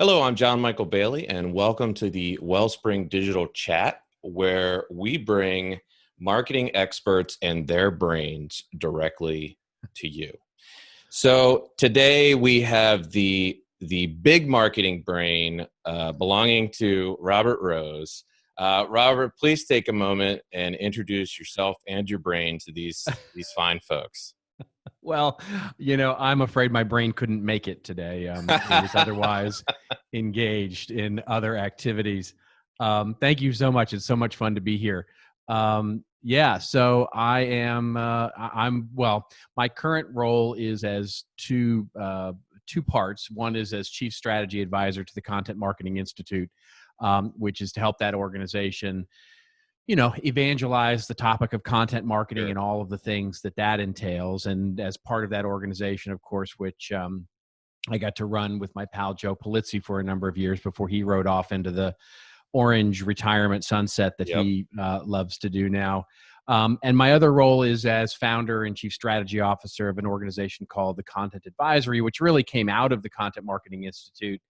Hello, I'm John Michael Bailey, and welcome to the Wellspring Digital Chat, where we bring marketing experts and their brains directly to you. So today we have the big marketing brain belonging to Robert Rose. Robert, please take a moment and introduce yourself and your brain to these fine folks. Well, I'm afraid my brain couldn't make it today. It was otherwise engaged in other activities. Thank you so much. It's so much fun to be here. So I am. Well, my current role is as two parts. One is as chief strategy advisor to the Content Marketing Institute, which is to help that organization evangelize the topic of content marketing Sure. and all of the things that entails. And as part of that organization, of course, which I got to run with my pal Joe Pulizzi for a number of years before he rode off into the orange retirement sunset that Yep. he loves to do now. And my other role is as founder and chief strategy officer of an organization called the Content Advisory, which really came out of the Content Marketing Institute.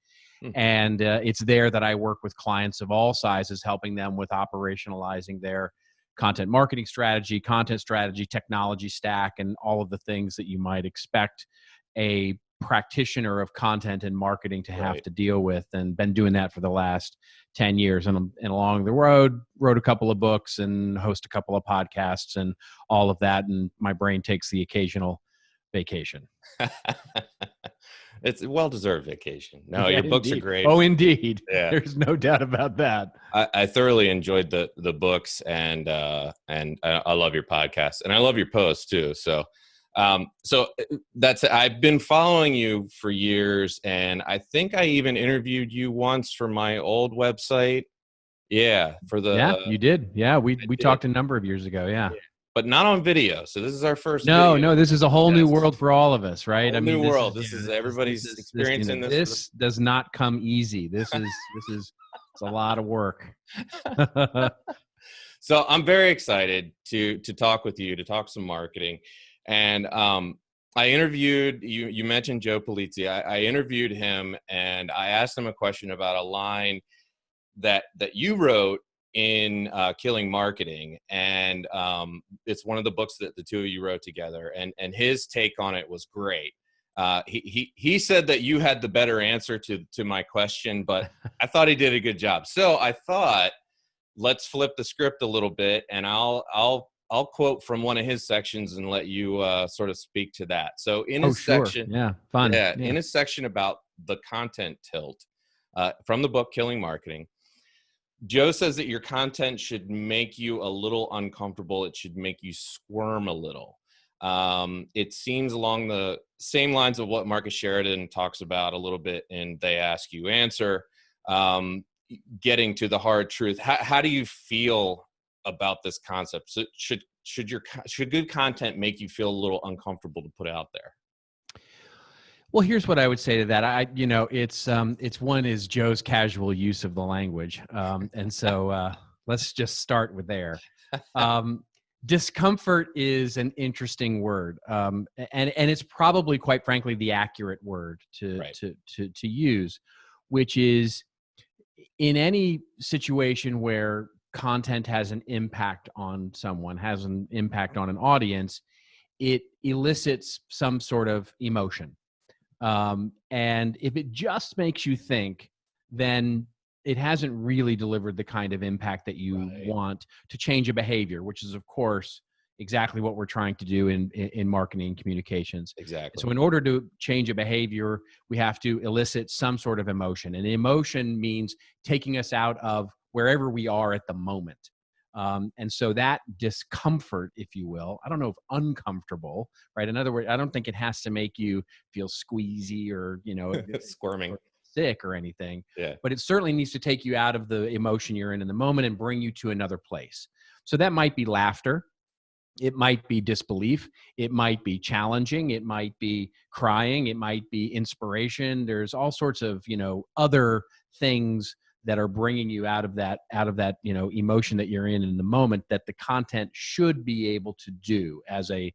Hmm. And it's there that I work with clients of all sizes, helping them with operationalizing their content marketing strategy, content strategy, technology stack, and all of the things that you might expect a practitioner of content and marketing to have Right. to deal with, and been doing that for the last 10 years. And along the road, wrote a couple of books and host a couple of podcasts and all of that. And my brain takes the occasional vacation. It's a well-deserved vacation. No, Yeah, your books are indeed. great. Oh, indeed. Yeah. There's no doubt about that. I thoroughly enjoyed the books and I love your podcast and I love your posts too. So that's I've been following you for years, and I think I even interviewed you once for my old website. Yeah, for Yeah, the you did. Yeah, I we did, talked a number of years ago. Yeah. yeah, but not on video. So this is our first No, video. no, this is a whole new Yes, world for all of us, right? I whole mean, new this world. is This is this everybody's is this experiencing this for this does not come easy. This is it's a lot of work. So I'm very excited to talk with you, to talk some marketing. And I interviewed you. You mentioned Joe Pulizzi. I interviewed him, and I asked him a question about a line that you wrote in Killing Marketing, and it's one of the books that the two of you wrote together. And his take on it was great. He said that you had the better answer to my question, but I thought he did a good job. So I thought, let's flip the script a little bit, and I'll quote from one of his sections and let you sort of speak to that. So in Oh, his sure. section, Yeah, fun. yeah, Yeah. in his section about the content tilt from the book Killing Marketing, Joe says that your content should make you a little uncomfortable. It should make you squirm a little. It seems along the same lines of what Marcus Sheridan talks about a little bit in They Ask You Answer. Getting to the hard truth. How do you feel about this concept? So should good content make you feel a little uncomfortable to put out there? Well, here's what I would say to that. It's one is Joe's casual use of the language, and so let's just start with there. Um, Discomfort is an interesting word, and it's probably, quite frankly, the accurate word to Right. to use, which is in any situation where content has an impact on someone, has an impact on an audience, it elicits some sort of emotion. And if it just makes you think, then it hasn't really delivered the kind of impact that you Right. want to change a behavior, which is, of course, exactly what we're trying to do in marketing and communications. Exactly. So in order to change a behavior, we have to elicit some sort of emotion. And emotion means taking us out of wherever we are at the moment. And so that discomfort, if you will, I don't know if uncomfortable, right? In other words, I don't think it has to make you feel squeezy or, Squirming. or sick or anything, Yeah. but it certainly needs to take you out of the emotion you're in the moment and bring you to another place. So that might be laughter. It might be disbelief. It might be challenging. It might be crying. It might be inspiration. There's all sorts of, other things that are bringing you out of that, emotion that you're in the moment, that the content should be able to do as a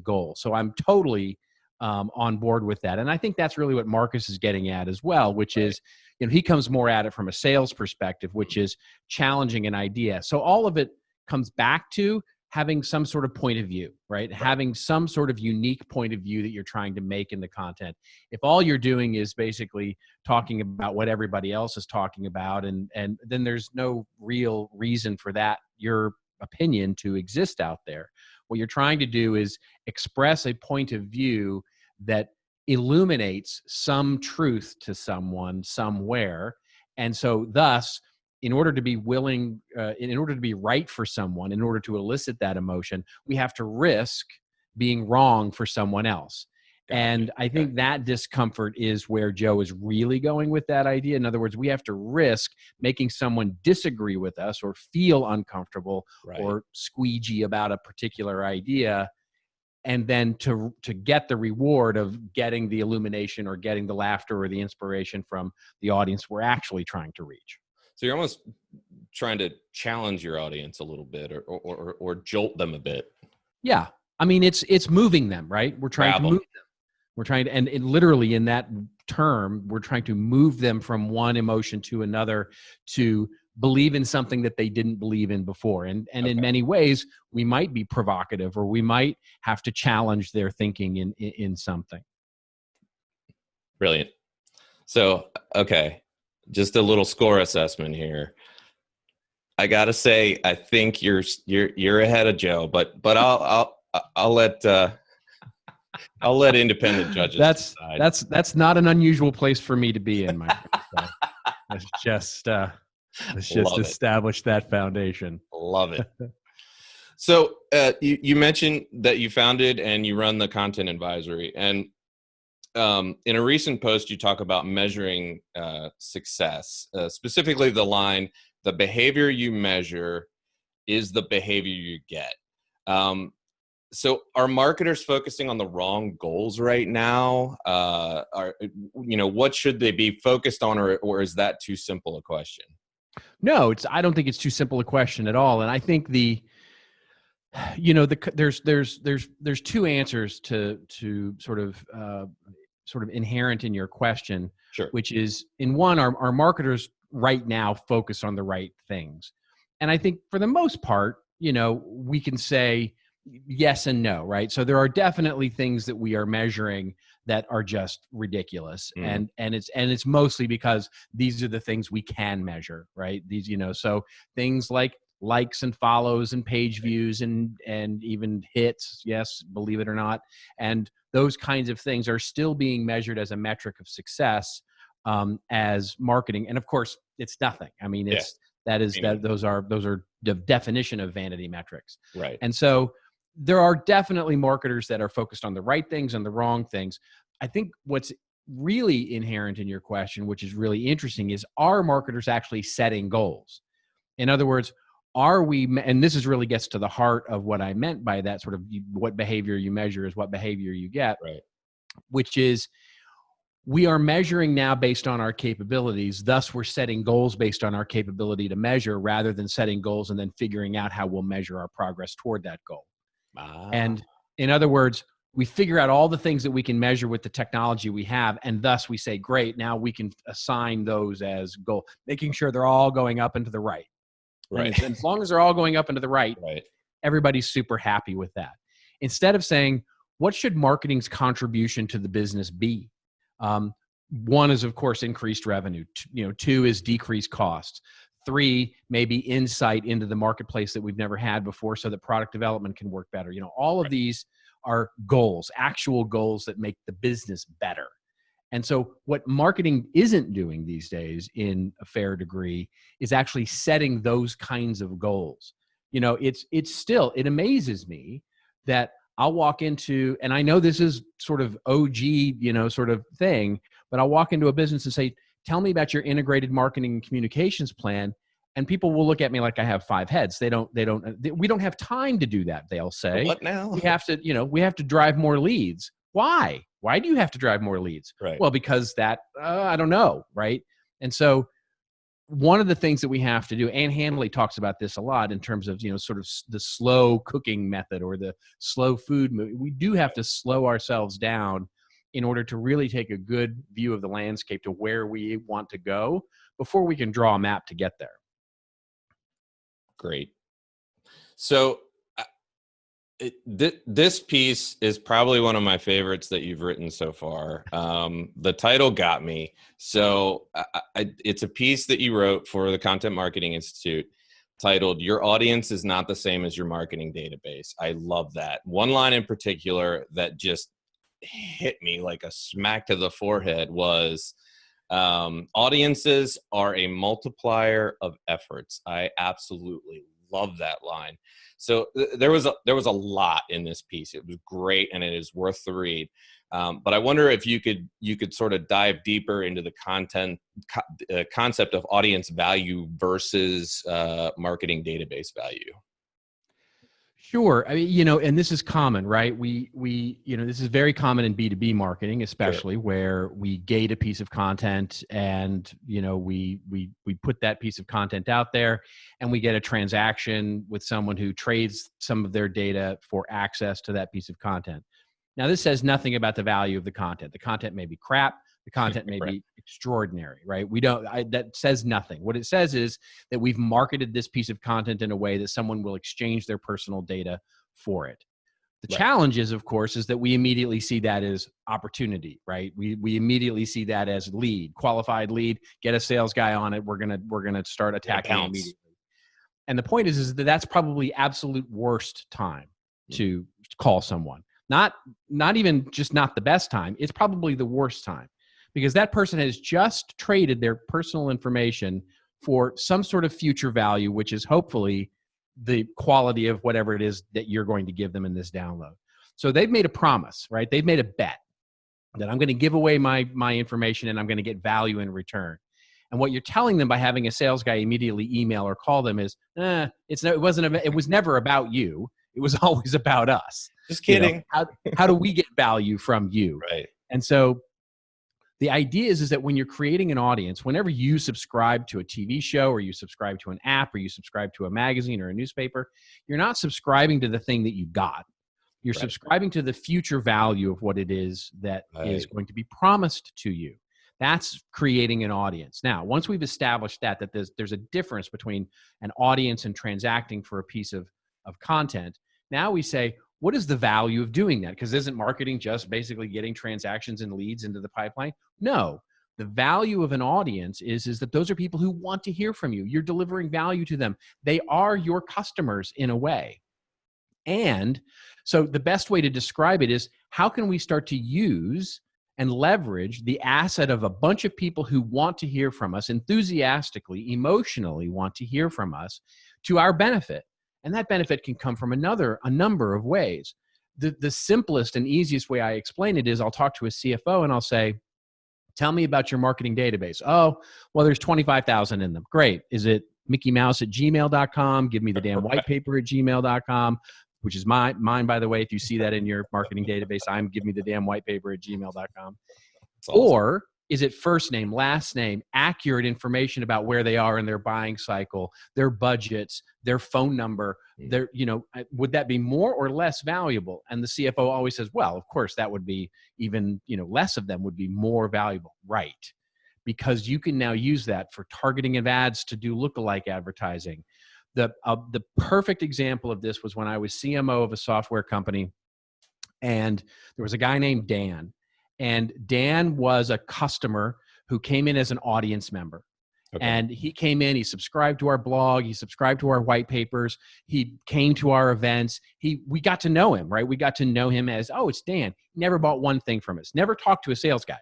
goal. So I'm totally on board with that. And I think that's really what Marcus is getting at as well, which is, he comes more at it from a sales perspective, which is challenging an idea. So all of it comes back to having some sort of point of view, right? Having some sort of unique point of view that you're trying to make in the content. If all you're doing is basically talking about what everybody else is talking about, and then there's no real reason for that, your opinion, to exist out there. What you're trying to do is express a point of view that illuminates some truth to someone somewhere. And so thus, in order to be willing, in order to be right for someone, in order to elicit that emotion, we have to risk being wrong for someone else. And I think that discomfort is where Joe is really going with that idea. In other words, we have to risk making someone disagree with us or feel uncomfortable or squeegee about a particular idea, and then to get the reward of getting the illumination or getting the laughter or the inspiration from the audience we're actually trying to reach. So you're almost trying to challenge your audience a little bit, or jolt them a bit. Yeah. I mean, it's moving them, right? We're trying to move them. We're trying to, and it literally in that term, we're trying to move them from one emotion to another to believe in something that they didn't believe in before. And in many ways, we might be provocative, or we might have to challenge their thinking in something. Brilliant. So, okay. Just a little score assessment here. I gotta say, I think you're ahead of Joe, but I'll let independent judges decide. That's not an unusual place for me to be in, my friend. So let's just establish that foundation. Love it. So you mentioned that you founded and you run the Content Advisory, and in a recent post, you talk about measuring success, specifically the line, "The behavior you measure is the behavior you get." So are marketers focusing on the wrong goals right now? What should they be focused on, or is that too simple a question? No, I don't think it's too simple a question at all. And I think there's two answers to sort of inherent in your question, Sure. Which is, in one, our marketers right now focus on the right things. And I think for the most part, we can say yes and no, right? So there are definitely things that we are measuring that are just ridiculous. And it's mostly because these are the things we can measure, right? These, so things like likes and follows and page views and even hits, yes, believe it or not. And those kinds of things are still being measured as a metric of success as marketing. And of course, it's nothing. I mean, those are the definition of vanity metrics. Right. And so there are definitely marketers that are focused on the right things and the wrong things. I think what's really inherent in your question, which is really interesting, is, are marketers actually setting goals? In other words, are we, and this really gets to the heart of what I meant by that sort of, what behavior you measure is what behavior you get, right? Which is, we are measuring now based on our capabilities. Thus, we're setting goals based on our capability to measure, rather than setting goals and then figuring out how we'll measure our progress toward that goal. And in other words, we figure out all the things that we can measure with the technology we have, and thus we say, great, now we can assign those as goal, making sure they're all going up and to the right. Right. And as long as they're all going up and to the right, everybody's super happy with that. Instead of saying, what should marketing's contribution to the business be? One is, of course, increased revenue. Two is decreased costs. Three, maybe insight into the marketplace that we've never had before, so that product development can work better. All of these are goals, actual goals that make the business better. And so what marketing isn't doing these days, in a fair degree, is actually setting those kinds of goals. It amazes me that I'll walk into, and I know this is sort of OG, sort of thing, but I'll walk into a business and say, tell me about your integrated marketing and communications plan. And people will look at me like I have 5 heads. We don't have time to do that. They'll say, what now? we have to drive more leads. Why? Why do you have to drive more leads? Right. Well, because I don't know. Right. And so one of the things that we have to do, Ann Handley talks about this a lot in terms of, sort of the slow cooking method or the slow food move. We do have to slow ourselves down in order to really take a good view of the landscape to where we want to go before we can draw a map to get there. Great. So this piece is probably one of my favorites that you've written so far. The title got me. So it's a piece that you wrote for the Content Marketing Institute titled, "Your Audience is Not the Same as Your Marketing Database." I love that. One line in particular that just hit me like a smack to the forehead was, audiences are a multiplier of efforts. I absolutely love that line. So there was a lot in this piece. It was great, and it is worth the read. But I wonder if you could sort of dive deeper into the concept of audience value versus marketing database value. Sure. I mean, and this is common, right? We this is very common in B2B marketing, especially Sure. where we gate a piece of content and, we put that piece of content out there and we get a transaction with someone who trades some of their data for access to that piece of content. Now, this says nothing about the value of the content. The content may be crap. The content may Right. be extraordinary, right? That says nothing. What it says is that we've marketed this piece of content in a way that someone will exchange their personal data for it. The Right. challenge is, of course, is that we immediately see that as opportunity, right? We immediately see that as lead, qualified lead, get a sales guy on it. We're gonna start attacking it immediately. And the point is that that's probably absolute worst time to call someone. Not even just not the best time. It's probably the worst time, because that person has just traded their personal information for some sort of future value, which is hopefully the quality of whatever it is that you're going to give them in this download. So they've made a promise, right? They've made a bet that I'm going to give away my information and I'm going to get value in return. And what you're telling them by having a sales guy immediately email or call them is, it was never about you. It was always about us. Just kidding. How do we get value from you? Right. And so the idea is that when you're creating an audience, whenever you subscribe to a TV show or you subscribe to an app or you subscribe to a magazine or a newspaper, you're not subscribing to the thing that you got. You're Right. subscribing to the future value of what it is that is Right. going to be promised to you. That's creating an audience. Now, once we've established that there's a difference between an audience and transacting for a piece of content, now we say, what is the value of doing that? Because isn't marketing just basically getting transactions and leads into the pipeline? No. The value of an audience is that those are people who want to hear from you. You're delivering value to them. They are your customers in a way. And so the best way to describe it is, how can we start to use and leverage the asset of a bunch of people who want to hear from us, enthusiastically, emotionally want to hear from us, to our benefit? And that benefit can come from a number of ways. The simplest and easiest way I explain it is, I'll talk to a CFO and I'll say, tell me about your marketing database. Oh, well, there's 25,000 in them. Great. Is it Mickey Mouse at gmail.com? Give me the damn white paper at gmail.com, which is mine, by the way. If you see that in your marketing database, give me the damn white paper at gmail.com. That's awesome. Or is it first name, last name, accurate information about where they are in their buying cycle, their budgets, their phone number? Would that be more or less valuable? And the CFO always says, well, of course, that would be even, less of them would be more valuable. Right. Because you can now use that for targeting of ads to do lookalike advertising. The perfect example of this was when I was CMO of a software company, and there was a guy named Dan. And Dan was a customer who came in as an audience member. Okay. And he came in, he subscribed to our blog, he subscribed to our white papers, he came to our events. We got to know him, right? We got to know him as, oh, it's Dan. He never bought one thing from us, never talked to a sales guy.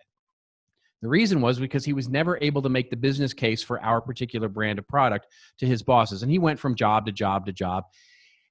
The reason was because he was never able to make the business case for our particular brand of product to his bosses. And he went from job to job to job.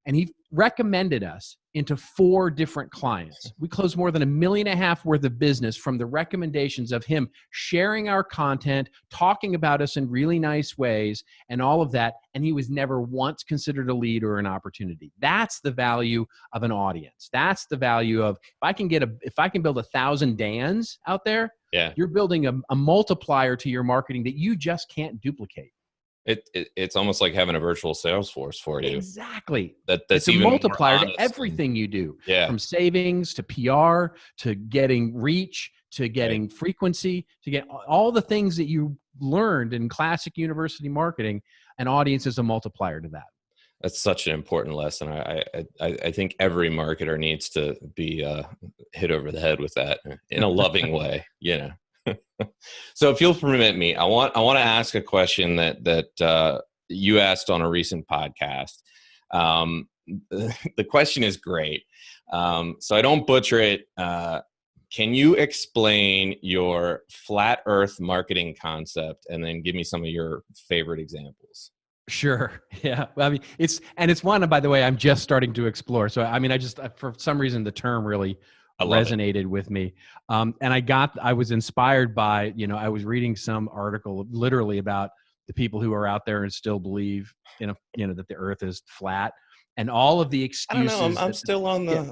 And he recommended us into 4 different clients. We closed more than $1.5 million worth of business from the recommendations of him sharing our content, talking about us in really nice ways, and all of that. And he was never once considered a lead or an opportunity. That's the value of an audience. That's the value of, if I can build 1,000 Dans out there, Yeah. you're building a multiplier to your marketing that you just can't duplicate. It's almost like having a virtual sales force for you. Exactly. That's It's a even more multiplier to honest everything you do, yeah. from savings to PR to getting reach to getting frequency to get all the things that you learned in classic university marketing. An audience is a multiplier to that. That's such an important lesson. I think every marketer needs to be hit over the head with that in a loving way, you know. So if you'll permit me, I want to ask a question that you asked on a recent podcast. The question is great, so I don't butcher it. Can you explain your flat Earth marketing concept, and then give me some of your favorite examples? Sure. Yeah. Well, I mean, it's one, by the way, I'm just starting to explore. So, I mean, for some reason, the term really resonated with me. And I was inspired by, I was reading some article literally about the people who are out there and still believe that the earth is flat, and all of the excuses. I don't know. I'm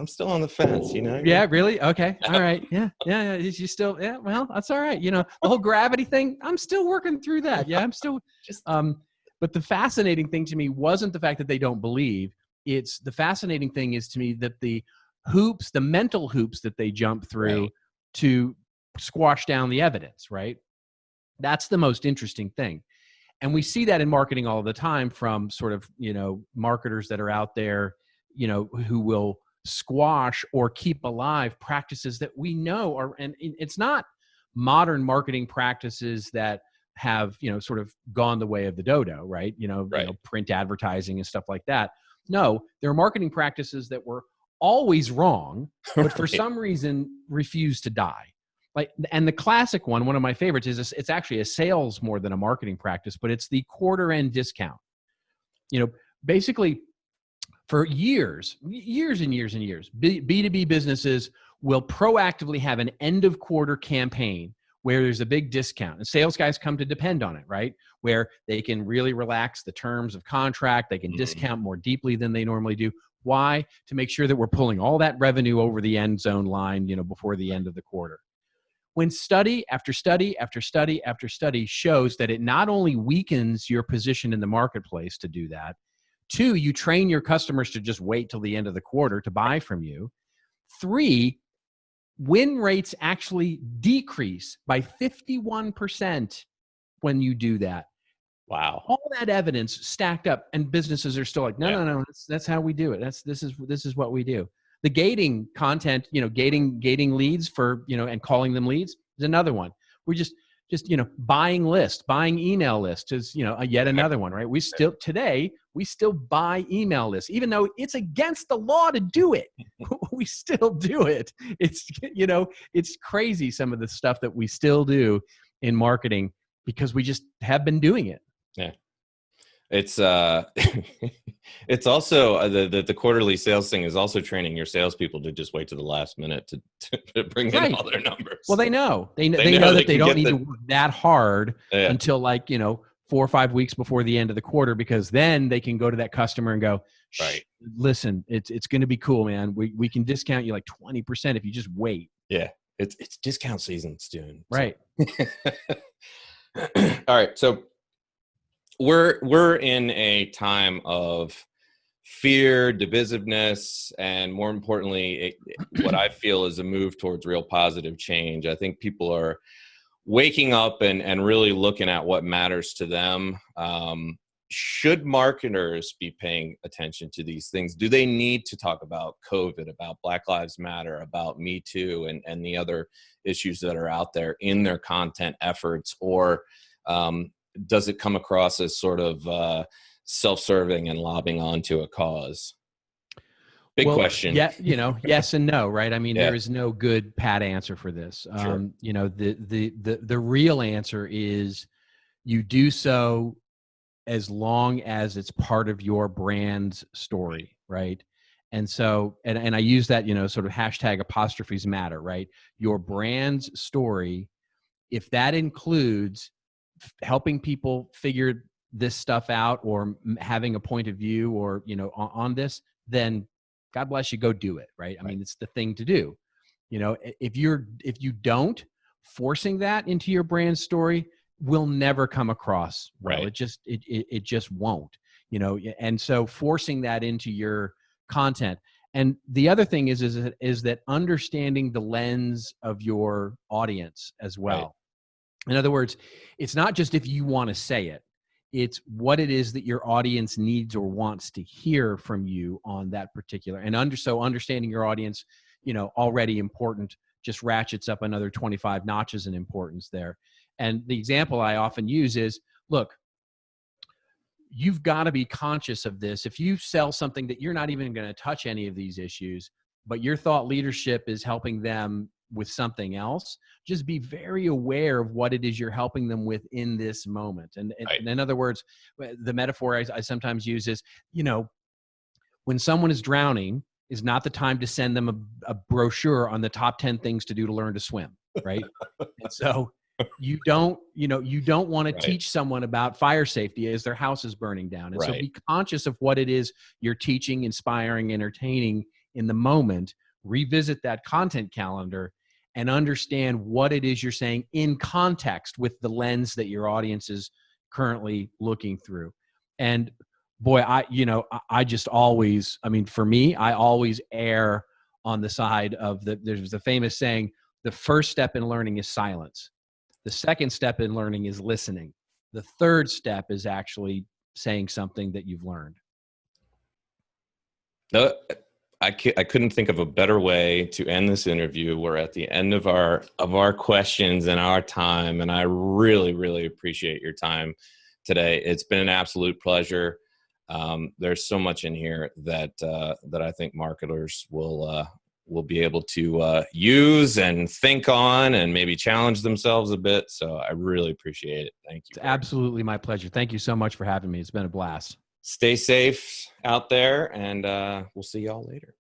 still on the fence, you know? Yeah, really? Okay. All right. Yeah. Yeah. You still, yeah, well, that's all right. The whole gravity thing, I'm still working through that. Yeah. I'm still but the fascinating thing to me wasn't the fact that they don't believe. It's the fascinating thing is to me that the mental hoops that they jump through to squash down the evidence, right? That's the most interesting thing. And we see that in marketing all the time from sort of, marketers that are out there, who will squash or keep alive practices that we know are, and it's not modern marketing practices that have sort of gone the way of the dodo, right? Print advertising and stuff like that. No, there are marketing practices that were always wrong, but for some reason refuse to die. And the classic one of my favorites is it's actually a sales more than a marketing practice, but it's the quarter end discount. Basically for years and years and years, B2B businesses will proactively have an end of quarter campaign where there's a big discount, and sales guys come to depend on it, right? Where they can really relax the terms of contract. They can discount more deeply than they normally do. Why? To make sure that we're pulling all that revenue over the end zone line, before the end of the quarter. When study after study after study after study shows that it not only weakens your position in the marketplace to do that, 2, you train your customers to just wait till the end of the quarter to buy from you. 3, win rates actually decrease by 51% when you do that. Wow. All that evidence stacked up, and businesses are still like, no, that's how we do it. This is what we do. The gating content, gating leads for, and calling them leads is another one. We're just buying lists, buying email lists is, yet another one, right? We still buy email lists, even though it's against the law to do it. We still do it. It's, it's crazy some of the stuff that we still do in marketing because we just have been doing it. Yeah. It's it's also the quarterly sales thing is also training your salespeople to just wait to the last minute to bring in all their numbers. Well, they know that they don't need to work that hard until 4 or 5 weeks before the end of the quarter, because then they can go to that customer and go, listen, it's going to be cool, man. We can discount you like 20% if you just wait. Yeah, it's discount season soon. Right. All right, so we're in a time of fear, divisiveness, and more importantly, what I feel is a move towards real positive change. I think people are waking up and really looking at what matters to them. Should marketers be paying attention to these things? Do they need to talk about COVID, about Black Lives Matter, about Me Too, and the other issues that are out there in their content efforts? Or does it come across as sort of self-serving and lobbing onto a cause? Big question. Yeah, yes and no, right? I mean, there is no good pat answer for this. Sure. The real answer is you do so as long as it's part of your brand's story, right? And so, and I use that, sort of hashtag apostrophes matter, right? Your brand's story, if that includes helping people figure this stuff out or having a point of view or, on this, then God bless you, go do it, right? I mean, it's the thing to do. If you don't, forcing that into your brand story will never come across well. Right. It just won't, you know. And so forcing that into your content. And the other thing is that understanding the lens of your audience as Right. well. In other words, it's not just if you want to say it, it's what it is that your audience needs or wants to hear from you on that particular. And so understanding your audience, you know, already important, just ratchets up another 25 notches in importance there. And the example I often use is, look, you've got to be conscious of this. If you sell something that you're not even going to touch any of these issues, but your thought leadership is helping them with something else, just be very aware of what it is you're helping them with in this moment. And Right. in other words, the metaphor I sometimes use is, you know, when someone is drowning is not the time to send them a brochure on the top 10 things to do to learn to swim, right? And so you don't want to Right. teach someone about fire safety as their house is burning down. And so Right. be conscious of what it is you're teaching, inspiring, entertaining in the moment. Revisit that content calendar and understand what it is you're saying in context with the lens that your audience is currently looking through. And boy, I just always, I mean, for me, I always err on the side of there's the famous saying, the first step in learning is silence. The second step in learning is listening. The third step is actually saying something that you've learned. No, I couldn't think of a better way to end this interview. We're at the end of our questions and our time, and I really, really appreciate your time today. It's been an absolute pleasure. There's so much in here that I think marketers will be able to use and think on and maybe challenge themselves a bit. So I really appreciate it. Thank you. It's absolutely my pleasure. Thank you so much for having me. It's been a blast. Stay safe out there, and we'll see y'all later.